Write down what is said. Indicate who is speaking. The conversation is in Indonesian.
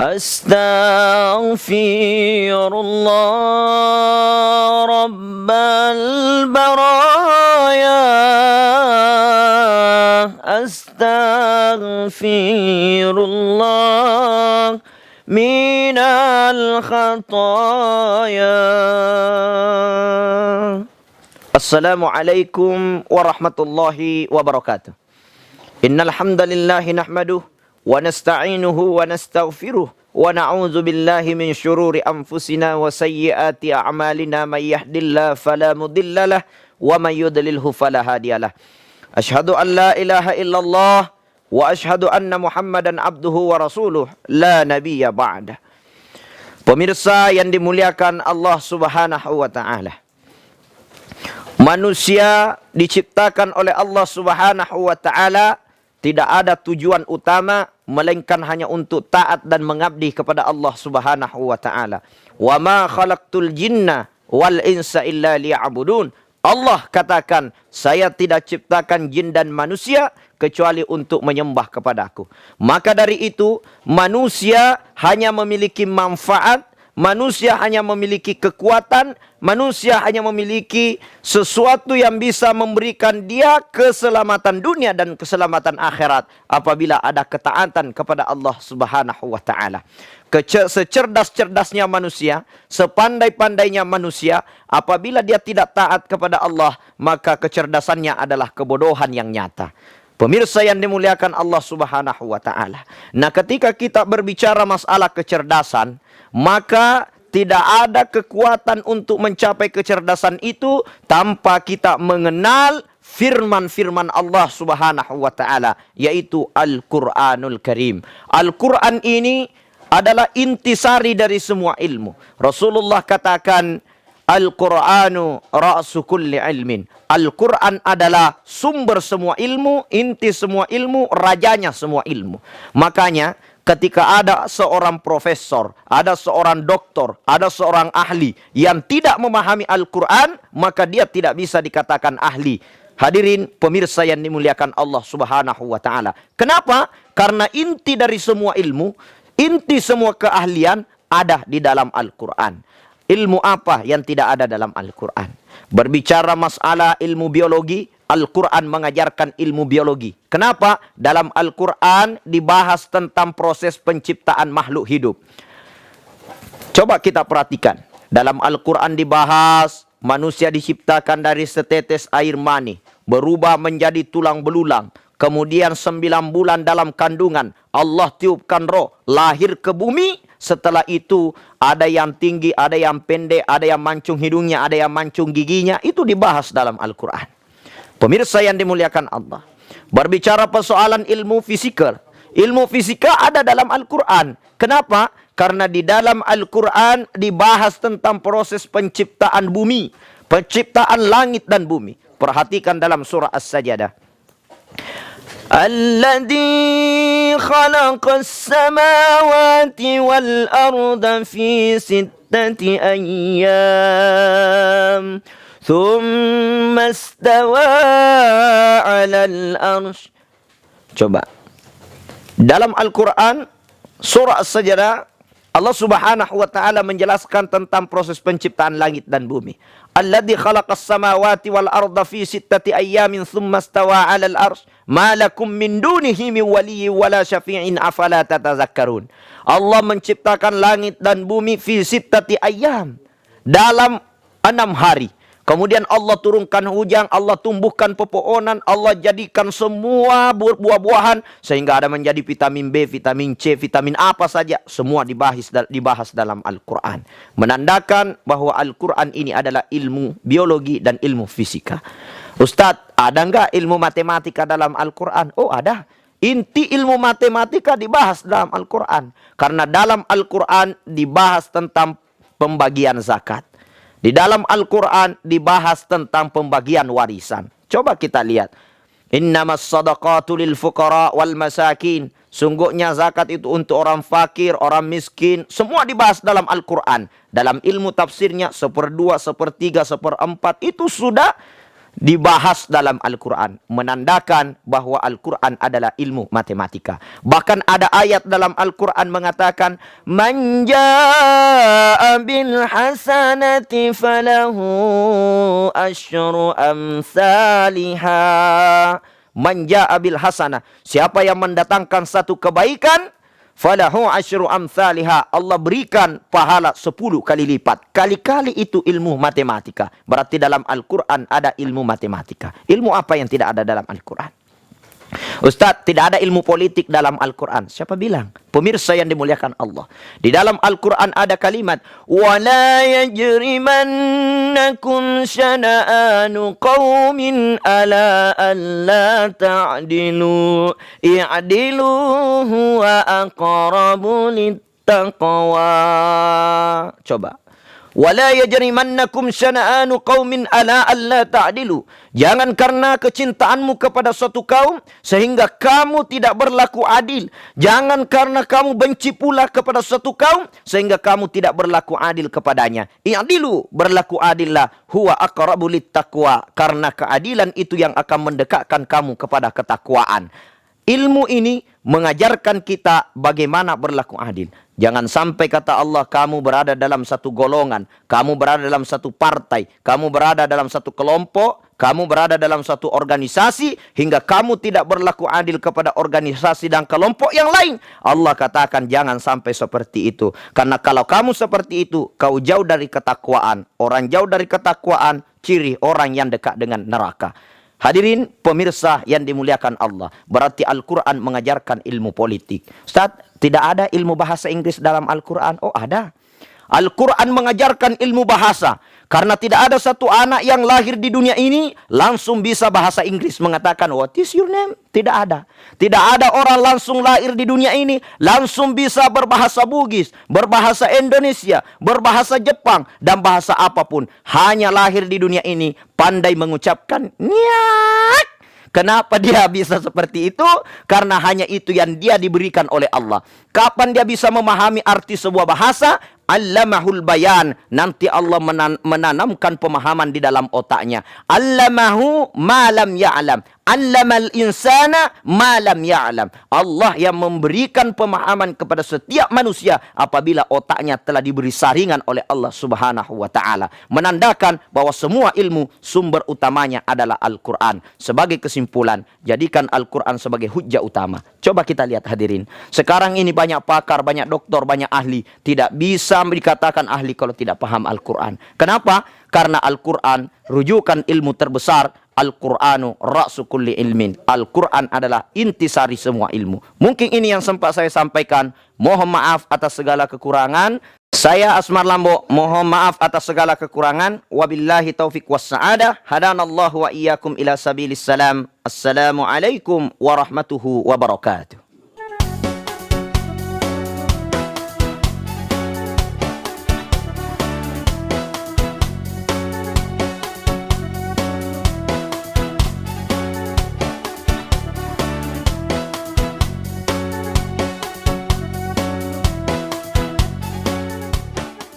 Speaker 1: Astaghfirullah Rabbal baraya. Astaghfirullah minal khataya. Assalamualaikum warahmatullahi wabarakatuh. Innal hamdalillahi nahmaduhu wa nasta'inuhu wa nastaghfiruh wa na'udzu billahi min syururi anfusina wa sayyiati a'malina may yahdihillahu fala mudhillalah wa may yudlilhu fala hadiyalah. Asyhadu an la ilaha illallah wa asyhadu anna Muhammadan abduhu wa rasuluh la nabiyya ba'da. Pemirsa yang dimuliakan Allah Subhanahu wa taala. Manusia diciptakan oleh Allah Subhanahu wa taala tidak ada tujuan utama melainkan hanya untuk taat dan mengabdi kepada Allah Subhanahu wa taala. Wa ma khalaqtul jinna wal insa illa liya'budun. Allah katakan, saya tidak ciptakan jin dan manusia kecuali untuk menyembah kepadaku. Maka dari itu, manusia hanya memiliki manfaat, manusia hanya memiliki kekuatan, manusia hanya memiliki sesuatu yang bisa memberikan dia keselamatan dunia dan keselamatan akhirat apabila ada ketaatan kepada Allah Subhanahu wa taala. Secerdas-cerdasnya manusia, sepandai-pandainya manusia, apabila dia tidak taat kepada Allah, maka kecerdasannya adalah kebodohan yang nyata. Pemirsa yang dimuliakan Allah Subhanahu wa taala. Nah, ketika kita berbicara masalah kecerdasan, maka tidak ada kekuatan untuk mencapai kecerdasan itu tanpa kita mengenal firman-firman Allah Subhanahu wa taala, yaitu Al-Qur'anul Karim. Al-Qur'an ini adalah intisari dari semua ilmu. Rasulullah katakan, Al-Qur'anu ra'su kulli ilmin. Al-Qur'an adalah sumber semua ilmu, inti semua ilmu, rajanya semua ilmu. Makanya ketika ada seorang profesor, ada seorang doktor, ada seorang ahli yang tidak memahami Al-Quran, maka dia tidak bisa dikatakan ahli. Hadirin pemirsa yang dimuliakan Allah Subhanahu wa taala. Kenapa? Karena inti dari semua ilmu, inti semua keahlian ada di dalam Al-Quran. Ilmu apa yang tidak ada dalam Al-Quran? Berbicara masalah ilmu biologi, Al-Quran mengajarkan ilmu biologi. Kenapa? Dalam Al-Quran dibahas tentang proses penciptaan makhluk hidup. Coba kita perhatikan. Dalam Al-Quran dibahas manusia diciptakan dari setetes air mani, berubah menjadi tulang belulang. Kemudian 9 bulan dalam kandungan, Allah tiupkan roh, lahir ke bumi. Setelah itu ada yang tinggi, ada yang pendek, ada yang mancung hidungnya, ada yang mancung giginya. Itu dibahas dalam Al-Quran. Pemirsa yang dimuliakan Allah. Berbicara persoalan ilmu fisika. Ilmu fisika ada dalam Al-Quran. Kenapa? Karena di dalam Al-Quran dibahas tentang proses penciptaan bumi. Penciptaan langit dan bumi. Perhatikan dalam surah As-Sajdah. Alladzi khalaqas samawati wal arda fi sittati ayyam. Thumma istawa 'alal arsy. Coba. Dalam Al-Quran, surah As-Sajdah, Allah Subhanahu wa taala menjelaskan tentang proses penciptaan langit dan bumi. Alladzi khalaqas samawati wal arda fi sittati ayyamin thumma istawa 'alal arsy. Ma lakum min dunihi min waliyyin wala syafi'in afala tatazakkarun. Allah menciptakan langit dan bumi fi sittati ayyam, dalam 6 hari. Kemudian Allah turunkan hujan, Allah tumbuhkan pepohonan, Allah jadikan semua buah-buahan sehingga ada menjadi vitamin B, vitamin C, vitamin apa saja, semua dibahas dalam Al-Quran. Menandakan bahwa Al-Quran ini adalah ilmu biologi dan ilmu fisika. Ustadz, ada nggak ilmu matematika dalam Al-Quran? Oh, ada. Inti ilmu matematika dibahas dalam Al-Quran. Karena dalam Al-Quran dibahas tentang pembagian zakat. Di dalam Al-Quran dibahas tentang pembagian warisan. Coba kita lihat. Innamas sadaqatu lil fuqara wal masakin. Sungguhnya zakat itu untuk orang fakir, orang miskin. Semua dibahas dalam Al-Quran. Dalam ilmu tafsirnya 1/2, 1/3, 1/4 itu sudah dibahas dalam Al-Quran, menandakan bahwa Al-Quran adalah ilmu matematika. Bahkan ada ayat dalam Al-Quran mengatakan, man jaa bil hasanati falahu asyru amsalihha. Man jaa bil hasanah, siapa yang mendatangkan satu kebaikan, falahu asyru amsalihha, Allah berikan pahala 10 kali lipat. Kali-kali itu ilmu matematika. Berarti dalam Al-Quran ada ilmu matematika. Ilmu apa yang tidak ada dalam Al-Quran? Ustaz, tidak ada ilmu politik dalam Al-Quran. Siapa bilang? Pemirsa yang dimuliakan Allah, di dalam Al-Quran ada kalimat, وَلَا يَجْرِمَنَّكُمْ شَنَآنُ قَوْمٍ أَلَىٰ أَلَّا تَعْدِلُوا اعْدِلُوا هُوَ أَقْرَبُ لِلتَّقْوَى. Coba. وَلَا يَجْرِمَنَّكُمْ شَنَآنُ قَوْمٍ أَلَىٰ أَلَّا تَعْدِلُوا. Jangan karena kecintaanmu kepada suatu kaum sehingga kamu tidak berlaku adil. Jangan karena kamu benci pula kepada suatu kaum sehingga kamu tidak berlaku adil kepadanya. I'dilu, berlaku adillah, huwa aqrabu littaqwa, karena keadilan itu yang akan mendekatkan kamu kepada ketakwaan. Ilmu ini mengajarkan kita bagaimana berlaku adil. Jangan sampai kata Allah, kamu berada dalam satu golongan, kamu berada dalam satu partai, kamu berada dalam satu kelompok, kamu berada dalam satu organisasi, hingga kamu tidak berlaku adil kepada organisasi dan kelompok yang lain. Allah katakan jangan sampai seperti itu. Karena kalau kamu seperti itu, kau jauh dari ketakwaan. Orang jauh dari ketakwaan, ciri orang yang dekat dengan neraka. Hadirin pemirsa yang dimuliakan Allah, berarti Al-Quran mengajarkan ilmu politik. Ustaz, tidak ada ilmu bahasa Inggris dalam Al-Quran? Oh, ada. Al-Quran mengajarkan ilmu bahasa. Karena tidak ada satu anak yang lahir di dunia ini langsung bisa bahasa Inggris, mengatakan, what is your name? Tidak ada. Tidak ada orang langsung lahir di dunia ini langsung bisa berbahasa Bugis, berbahasa Indonesia, berbahasa Jepang, dan bahasa apapun. Hanya lahir di dunia ini pandai mengucapkan nyak. Kenapa dia bisa seperti itu? Karena hanya itu yang dia diberikan oleh Allah. Kapan dia bisa memahami arti sebuah bahasa? Allamahul bayan. Nanti Allah menanamkan pemahaman di dalam otaknya. Allamahu ma lam ya'lam. Allamal insana ma lam ya'lam. Allah yang memberikan pemahaman kepada setiap manusia apabila otaknya telah diberi saringan oleh Allah Subhanahu wa taala. Menandakan bahwa semua ilmu sumber utamanya adalah Al-Qur'an. Sebagai kesimpulan, jadikan Al-Qur'an sebagai hujjah utama. Coba kita lihat hadirin. Sekarang ini banyak pakar, banyak doktor, banyak ahli. Tidak bisa dikatakan ahli kalau tidak paham Al-Quran. Kenapa? Karena Al-Quran rujukan ilmu terbesar. Al-Qur'anu ra'su kulli ilmin. Al-Quran adalah intisari semua ilmu. Mungkin ini yang sempat saya sampaikan. Mohon maaf atas segala kekurangan. Saya Asmar Lambo, mohon maaf atas segala kekurangan. Wabillahi taufiq wassa'adah. Hadanallahu wa iyyakum ila sabilis salam. Assalamualaikum warahmatullahi wabarakatuh.